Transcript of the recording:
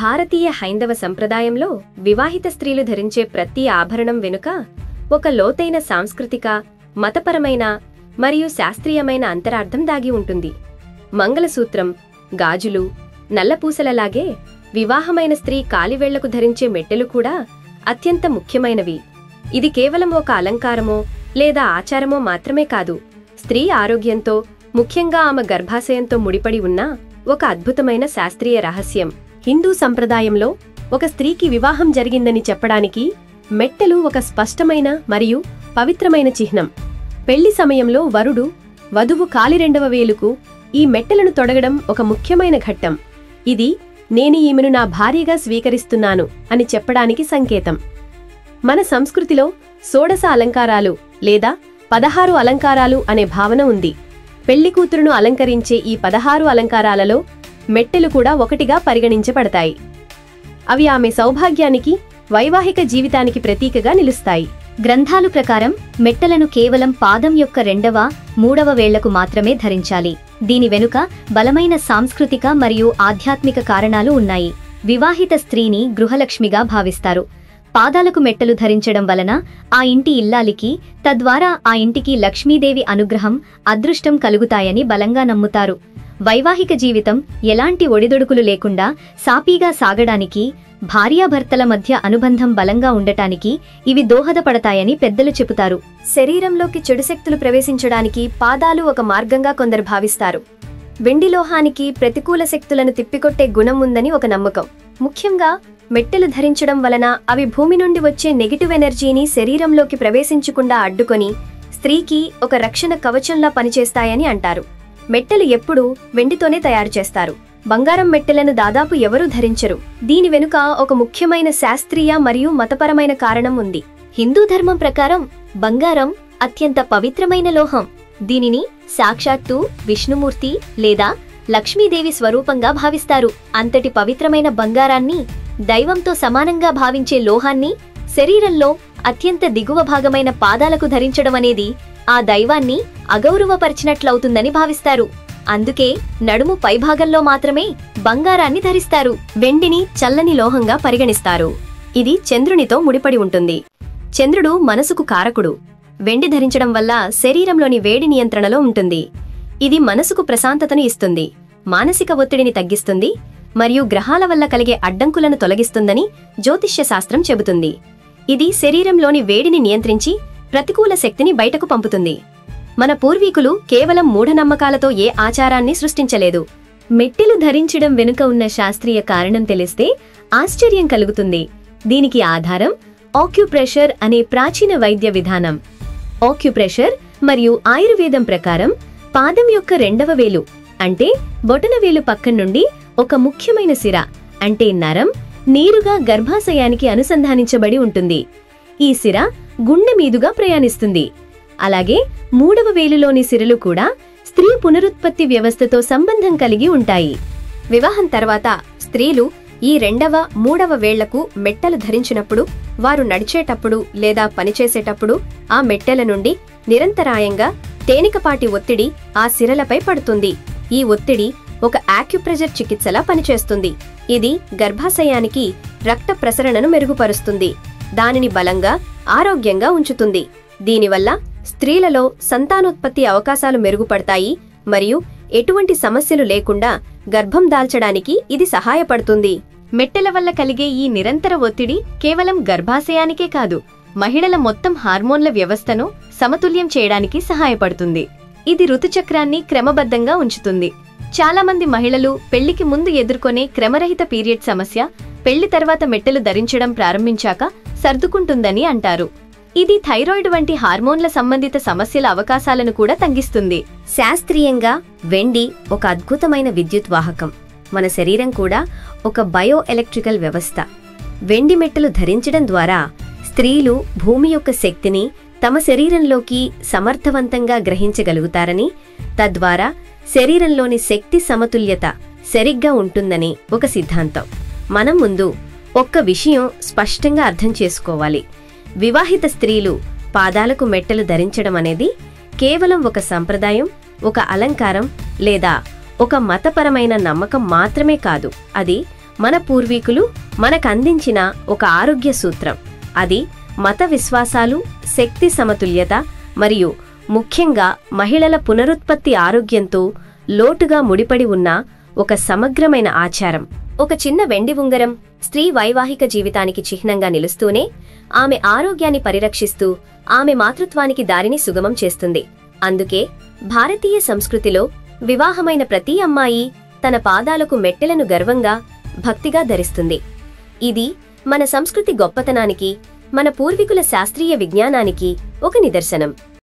భారతీయ హైందవ సంప్రదాయంలో వివాహిత స్త్రీలు ధరించే ప్రతి ఆభరణం వెనుక ఒక లోతైన సాంస్కృతిక, మతపరమైన మరియు శాస్త్రీయమైన అంతరార్థం దాగి ఉంటుంది. మంగళసూత్రం, గాజులు, నల్లపూసలలాగే వివాహమైన స్త్రీ కాలివేళ్లకు ధరించే మెట్టెలు కూడా అత్యంత ముఖ్యమైనవి. ఇది కేవలం ఒక అలంకారమో లేదా ఆచారమో మాత్రమే కాదు, స్త్రీ ఆరోగ్యంతో, ముఖ్యంగా ఆమె గర్భాశయంతో ముడిపడి ఉన్న ఒక అద్భుతమైన శాస్త్రీయ రహస్యం. హిందూ సంప్రదాయంలో ఒక స్త్రీకి వివాహం జరిగిందని చెప్పడానికి మెట్టెలు ఒక స్పష్టమైన మరియు పవిత్రమైన చిహ్నం. పెళ్లి సమయంలో వరుడు, వధువు కాలి రెండవ వేలుకు ఈ మెట్టెలను తొడగడం ఒక ముఖ్యమైన ఘట్టం. ఇది నేను ఈమెను నా భార్యగా స్వీకరిస్తున్నాను అని చెప్పడానికి సంకేతం. మన సంస్కృతిలో షోడశ అలంకారాలు లేదా 16 అలంకారాలు అనే భావన ఉంది. పెళ్లికూతురును అలంకరించే ఈ 16 అలంకారాలలో మెట్టెలు కూడా ఒకటిగా పరిగణించబడతాయి. అవి ఆమె సౌభాగ్యానికి, వైవాహిక జీవితానికి ప్రతీకగా నిలుస్తాయి. గ్రంథాలు ప్రకారం మెట్టలను కేవలం పాదం యొక్క 2వ, 3వ వేళ్లకు మాత్రమే ధరించాలి. దీని వెనుక బలమైన సాంస్కృతిక మరియు ఆధ్యాత్మిక కారణాలు ఉన్నాయి. వివాహిత స్త్రీని గృహలక్ష్మిగా భావిస్తారు. పాదాలకు మెట్టలు ధరించడం వలన ఆ ఇంటి ఇల్లాలికి, తద్వారా ఆ ఇంటికి లక్ష్మీదేవి అనుగ్రహం, అదృష్టం కలుగుతాయని బలంగా నమ్ముతారు. వైవాహిక జీవితం ఎలాంటి ఒడిదొడుకులు లేకుండా సాపీగా సాగడానికి, భార్యాభర్తల మధ్య అనుబంధం బలంగా ఉండటానికి ఇవి దోహదపడతాయని పెద్దలు చెబుతారు. శరీరంలోకి చెడు శక్తులు ప్రవేశించడానికి పాదాలు ఒక మార్గంగా కొందరు భావిస్తారు. వెండి లోహానికి ప్రతికూల శక్తులను తిప్పికొట్టే గుణం ఉందని ఒక నమ్మకం. ముఖ్యంగా మెట్టెలు ధరించడం వలన అవి భూమి నుండి వచ్చే నెగిటివ్ ఎనర్జీని శరీరంలోకి ప్రవేశించకుండా అడ్డుకొని స్త్రీకి ఒక రక్షణ కవచంలా పనిచేస్తాయని అంటారు. మెట్టెలు ఎప్పుడూ వెండితోనే తయారు చేస్తారు. బంగారం మెట్టెలను దాదాపు ఎవరూ ధరించరు. దీని వెనుక ఒక ముఖ్యమైన శాస్త్రీయ మరియు మతపరమైన కారణం ఉంది. హిందూ ధర్మం ప్రకారం బంగారం అత్యంత పవిత్రమైన లోహం. దీనిని సాక్షాత్తు విష్ణుమూర్తి లేదా లక్ష్మీదేవి స్వరూపంగా భావిస్తారు. అంతటి పవిత్రమైన బంగారాన్ని, దైవంతో సమానంగా భావించే లోహాన్ని శరీరంలో అత్యంత దిగువ భాగమైన పాదాలకు ధరించడం అనేది ఆ దైవాన్ని అగౌరవపరిచినట్లవుతుందని భావిస్తారు. అందుకే నడుము పైభాగంలో మాత్రమే బంగారాన్ని ధరిస్తారు. వెండిని చల్లని లోహంగా పరిగణిస్తారు. ఇది చంద్రునితో ముడిపడి ఉంటుంది. చంద్రుడు మనసుకు కారకుడు. వెండి ధరించడం వల్ల శరీరంలోని వేడి నియంత్రణలో ఉంటుంది. ఇది మనసుకు ప్రశాంతతను ఇస్తుంది, మానసిక ఒత్తిడిని తగ్గిస్తుంది మరియు గ్రహాల వల్ల కలిగే అడ్డంకులను తొలగిస్తుందని జ్యోతిష్య శాస్త్రం చెబుతుంది. ఇది శరీరంలోని వేడిని నియంత్రించి ప్రతికూల శక్తిని బయటకు పంపుతుంది. మన పూర్వీకులు కేవలం మూఢనమ్మకాలతో ఏ ఆచారాన్ని సృష్టించలేదు. మెట్టెలు ధరించడం వెనుక ఉన్న శాస్త్రీయ కారణం తెలిస్తే ఆశ్చర్యం కలుగుతుంది. దీనికి ఆధారం ఆక్యుప్రెషర్ అనే ప్రాచీన వైద్య విధానం. ఆక్యుప్రెషర్ మరియు ఆయుర్వేదం ప్రకారం పాదం యొక్క 2వ వేలు అంటే బొటనవేలు పక్కన నుండి ఒక ముఖ్యమైన సిర అంటే నరం నేరుగా గర్భాశయానికి అనుసంధానించబడి ఉంటుంది. ఈ సిర గుండె మీదుగా ప్రయాణిస్తుంది. అలాగే 3వ వేలులోని సిరలు కూడా స్త్రీ పునరుత్పత్తి వ్యవస్థతో సంబంధం కలిగి ఉంటాయి. వివాహం తర్వాత స్త్రీలు ఈ 2వ, 3వ వేళ్లకు మెట్టలు ధరించినప్పుడు వారు నడిచేటప్పుడు లేదా పనిచేసేటప్పుడు ఆ మెట్టెల నుండి నిరంతరాయంగా తేలికపాటి ఒత్తిడి ఆ సిరలపై పడుతుంది. ఈ ఒత్తిడి ఒక ఆక్యుప్రెషర్ చికిత్సలా పనిచేస్తుంది. ఇది గర్భాశయానికి రక్త ప్రసరణను మెరుగుపరుస్తుంది, దానిని బలంగా, ఆరోగ్యంగా ఉంచుతుంది. దీనివల్ల స్త్రీలలో సంతానోత్పత్తి అవకాశాలు మెరుగుపడతాయి మరియు ఎటువంటి సమస్యలు లేకుండా గర్భం దాల్చడానికి ఇది సహాయపడుతుంది. మెట్టెల వల్ల కలిగే ఈ నిరంతర ఒత్తిడి కేవలం గర్భాశయానికే కాదు, మహిళల మొత్తం హార్మోన్ల వ్యవస్థను సమతుల్యం చేయడానికి సహాయపడుతుంది. ఇది ఋతుచక్రాన్ని క్రమబద్ధంగా ఉంచుతుంది. చాలా మంది మహిళలు పెళ్లికి ముందు ఎదుర్కొనే క్రమరహిత పీరియడ్ సమస్య పెళ్లి తర్వాత మెట్టెలు ధరించడం ప్రారంభించాక సర్దుకుంటుందని అంటారు. ఇది థైరాయిడ్ వంటి హార్మోన్ల సంబంధిత సమస్యల అవకాశాలను కూడా తగ్గిస్తుంది. శాస్త్రీయంగా వెండి ఒక అద్భుతమైన విద్యుత్ వాహకం. మన శరీరం కూడా ఒక బయో ఎలక్ట్రికల్ వ్యవస్థ. వెండి మెట్టలు ధరించడం ద్వారా స్త్రీలు భూమి యొక్క శక్తిని తమ శరీరంలోకి సమర్థవంతంగా గ్రహించగలుగుతారని, తద్వారా శరీరంలోని శక్తి సమతుల్యత సరిగ్గా ఉంటుందని ఒక సిద్ధాంతం. మనం ముందు ఒక్క విషయం స్పష్టంగా అర్థం చేసుకోవాలి. వివాహిత స్త్రీలు పాదాలకు మెట్టలు ధరించడం అనేది కేవలం ఒక సంప్రదాయం, ఒక అలంకారం లేదా ఒక మతపరమైన నమ్మకం మాత్రమే కాదు. అది మన పూర్వీకులు మనకందించిన ఒక ఆరోగ్య సూత్రం. అది మత విశ్వాసాలు, శక్తి సమతుల్యత మరియు ముఖ్యంగా మహిళల పునరుత్పత్తి ఆరోగ్యంతో లోటుగా ముడిపడి ఉన్న ఒక సమగ్రమైన ఆచారం. ఒక చిన్న వెండి ఉంగరం స్త్రీ వైవాహిక జీవితానికి చిహ్నంగా నిలుస్తూనే ఆమె ఆరోగ్యాన్ని పరిరక్షిస్తూ ఆమె మాతృత్వానికి దారిని సుగమం చేస్తుంది. అందుకే భారతీయ సంస్కృతిలో వివాహమైన ప్రతి అమ్మాయి తన పాదాలకు మెట్టెలను గర్వంగా, భక్తిగా ధరిస్తుంది. ఇది మన సంస్కృతి గొప్పతనానికి, మన పూర్వీకుల శాస్త్రీయ విజ్ఞానానికి ఒక నిదర్శనం.